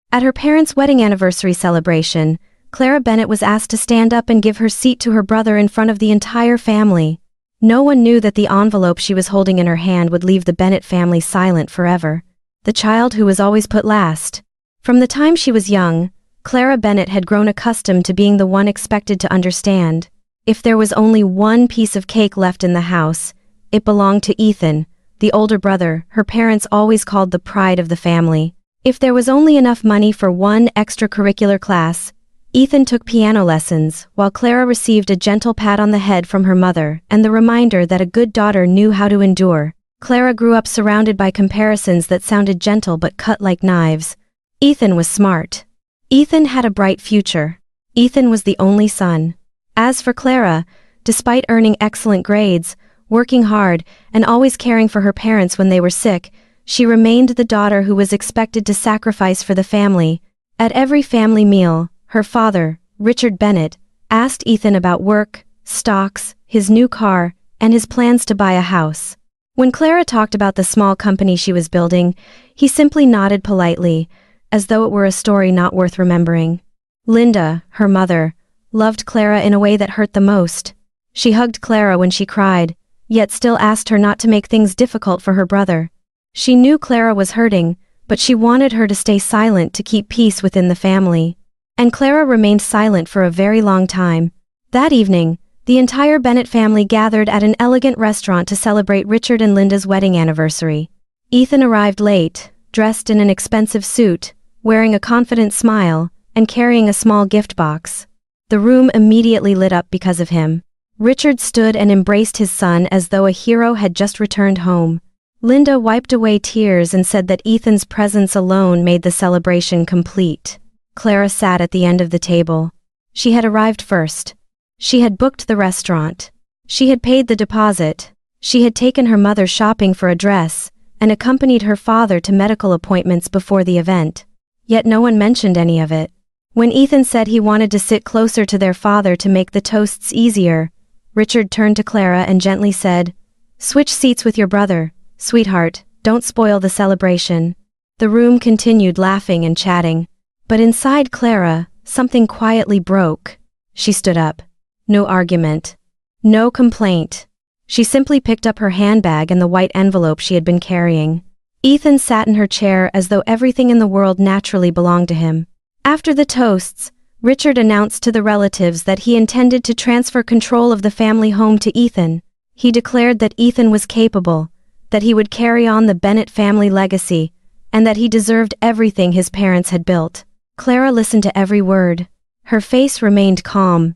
At her parents' wedding anniversary celebration, Clara Bennett was asked to stand up and give her seat to her brother in front of the entire family. No one knew that the envelope she was holding in her hand would leave the Bennett family silent forever. The child who was always put last. From the time she was young, Clara Bennett had grown accustomed to being the one expected to understand. If there was only one piece of cake left in the house, it belonged to Ethan, the older brother her parents always called the pride of the family. If there was only enough money for one extracurricular class, Ethan took piano lessons, while Clara received a gentle pat on the head from her mother and the reminder that a good daughter knew how to endure. Clara grew up surrounded by comparisons that sounded gentle but cut like knives. Ethan was smart. Ethan had a bright future. Ethan was the only son. As for Clara, despite earning excellent grades, working hard, and always caring for her parents when they were sick, she remained the daughter who was expected to sacrifice for the family. At every family meal, her father, Richard Bennett, asked Ethan about work, stocks, his new car, and his plans to buy a house. When Clara talked about the small company she was building, he simply nodded politely, as though it were a story not worth remembering. Linda, her mother, loved Clara in a way that hurt the most. She hugged Clara when she cried, yet still asked her not to make things difficult for her brother. She knew Clara was hurting, but she wanted her to stay silent to keep peace within the family. And Clara remained silent for a very long time. That evening, the entire Bennett family gathered at an elegant restaurant to celebrate Richard and Linda's wedding anniversary. Ethan arrived late, dressed in an expensive suit, wearing a confident smile, and carrying a small gift box. The room immediately lit up because of him. Richard stood and embraced his son as though a hero had just returned home. Linda wiped away tears and said that Ethan's presence alone made the celebration complete. Clara sat at the end of the table. She had arrived first. She had booked the restaurant. She had paid the deposit. She had taken her mother shopping for a dress, and accompanied her father to medical appointments before the event. Yet no one mentioned any of it. When Ethan said he wanted to sit closer to their father to make the toasts easier, Richard turned to Clara and gently said, "Switch seats with your brother, sweetheart, don't spoil the celebration." The room continued laughing and chatting. But inside Clara, something quietly broke. She stood up. No argument. No complaint. She simply picked up her handbag and the white envelope she had been carrying. Ethan sat in her chair as though everything in the world naturally belonged to him. After the toasts, Richard announced to the relatives that he intended to transfer control of the family home to Ethan. He declared that Ethan was capable, that he would carry on the Bennett family legacy, and that he deserved everything his parents had built. Clara listened to every word. Her face remained calm,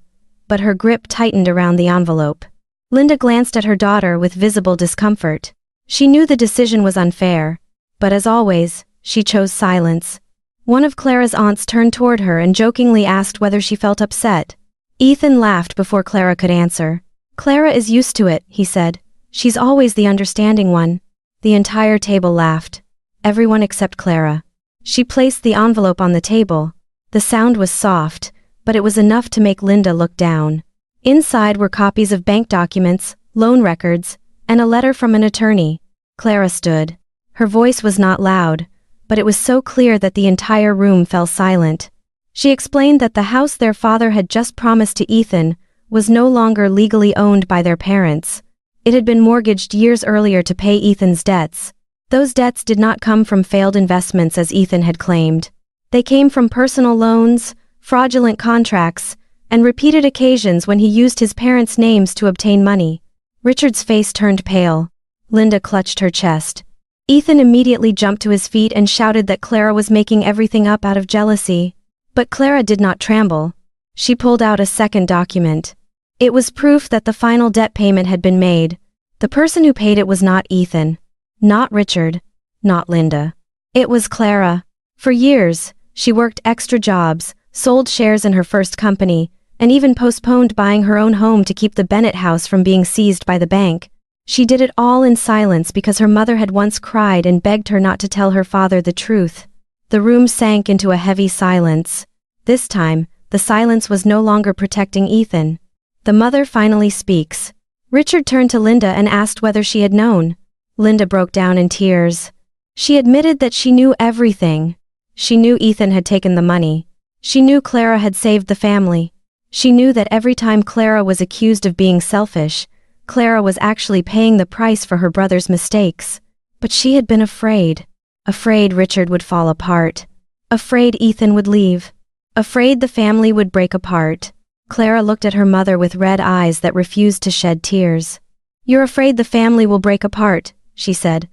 but her grip tightened around the envelope. Linda glanced at her daughter with visible discomfort. She knew the decision was unfair, but as always, she chose silence. One of Clara's aunts turned toward her and jokingly asked whether she felt upset. Ethan laughed before Clara could answer. "Clara is used to it," he said. "She's always the understanding one." The entire table laughed. Everyone except Clara. She placed the envelope on the table. The sound was soft, but it was enough to make Linda look down. Inside were copies of bank documents, loan records, and a letter from an attorney. Clara stood. Her voice was not loud, but it was so clear that the entire room fell silent. She explained that the house their father had just promised to Ethan was no longer legally owned by their parents. It had been mortgaged years earlier to pay Ethan's debts. Those debts did not come from failed investments as Ethan had claimed. They came from personal loans, fraudulent contracts, and repeated occasions when he used his parents' names to obtain money. Richard's face turned pale. Linda clutched her chest. Ethan immediately jumped to his feet and shouted that Clara was making everything up out of jealousy. But Clara did not tremble. She pulled out a second document. It was proof that the final debt payment had been made. The person who paid it was not Ethan. Not Richard. Not Linda. It was Clara. For years, she worked extra jobs, sold shares in her first company, and even postponed buying her own home to keep the Bennett house from being seized by the bank. She did it all in silence because her mother had once cried and begged her not to tell her father the truth. The room sank into a heavy silence. This time, the silence was no longer protecting Ethan. The mother finally speaks. Richard turned to Linda and asked whether she had known. Linda broke down in tears. She admitted that she knew everything. She knew Ethan had taken the money. She knew Clara had saved the family. She knew that every time Clara was accused of being selfish, Clara was actually paying the price for her brother's mistakes. But she had been afraid. Afraid Richard would fall apart. Afraid Ethan would leave. Afraid the family would break apart. Clara looked at her mother with red eyes that refused to shed tears. "You're afraid the family will break apart," she said.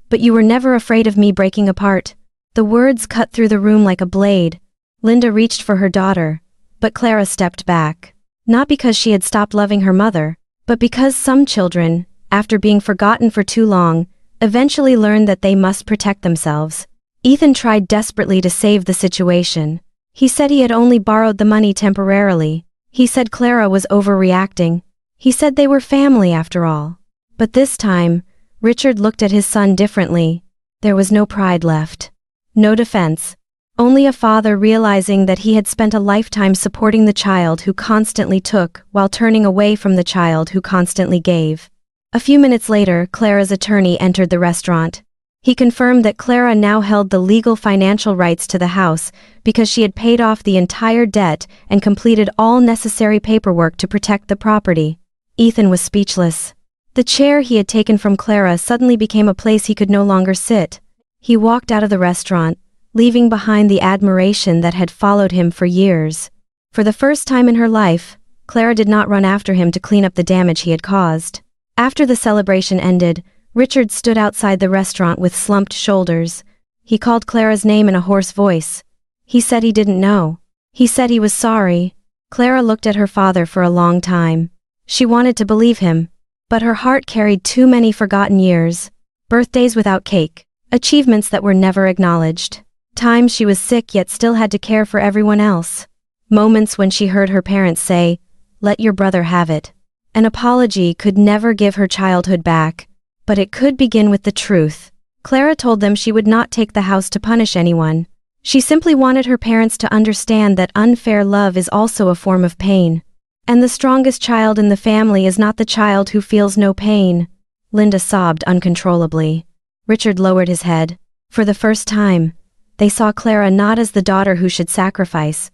"But you were never afraid of me breaking apart." The words cut through the room like a blade. Linda reached for her daughter, but Clara stepped back. Not because she had stopped loving her mother, but because some children, after being forgotten for too long, eventually learn that they must protect themselves. Ethan tried desperately to save the situation. He said he had only borrowed the money temporarily. He said Clara was overreacting. He said they were family after all. But this time, Richard looked at his son differently. There was no pride left. No defense. Only a father realizing that he had spent a lifetime supporting the child who constantly took while turning away from the child who constantly gave. A few minutes later, Clara's attorney entered the restaurant. He confirmed that Clara now held the legal financial rights to the house because she had paid off the entire debt and completed all necessary paperwork to protect the property. Ethan was speechless. The chair he had taken from Clara suddenly became a place he could no longer sit. He walked out of the restaurant, leaving behind the admiration that had followed him for years. For the first time in her life, Clara did not run after him to clean up the damage he had caused. After the celebration ended, Richard stood outside the restaurant with slumped shoulders. He called Clara's name in a hoarse voice. He said he didn't know. He said he was sorry. Clara looked at her father for a long time. She wanted to believe him, but her heart carried too many forgotten years. Birthdays without cake, achievements that were never acknowledged. Times she was sick yet still had to care for everyone else. Moments when she heard her parents say, "Let your brother have it." An apology could never give her childhood back, but it could begin with the truth. Clara told them she would not take the house to punish anyone. She simply wanted her parents to understand that unfair love is also a form of pain. And the strongest child in the family is not the child who feels no pain. Linda sobbed uncontrollably. Richard lowered his head. For the first time, they saw Clara not as the daughter who should sacrifice,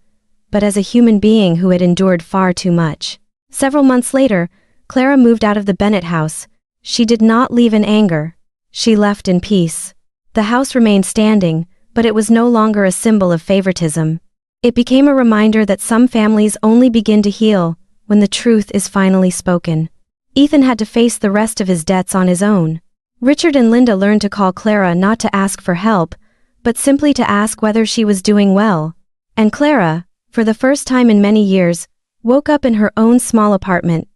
but as a human being who had endured far too much. Several months later, Clara moved out of the Bennett house. She did not leave in anger. She left in peace. The house remained standing, but it was no longer a symbol of favoritism. It became a reminder that some families only begin to heal when the truth is finally spoken. Ethan had to face the rest of his debts on his own. Richard and Linda learned to call Clara not to ask for help, but simply to ask whether she was doing well. And Clara, for the first time in many years, woke up in her own small apartment,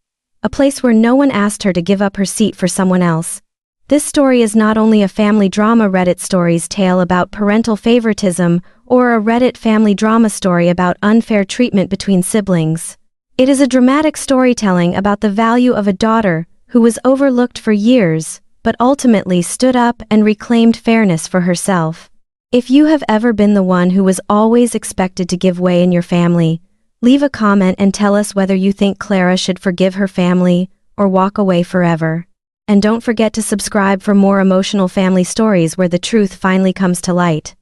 a place where no one asked her to give up her seat for someone else. This story is not only a family drama Reddit stories tale about parental favoritism or a Reddit family drama story about unfair treatment between siblings. It is a dramatic storytelling about the value of a daughter who was overlooked for years, but ultimately stood up and reclaimed fairness for herself. If you have ever been the one who was always expected to give way in your family, leave a comment and tell us whether you think Clara should forgive her family or walk away forever. And don't forget to subscribe for more emotional family stories where the truth finally comes to light.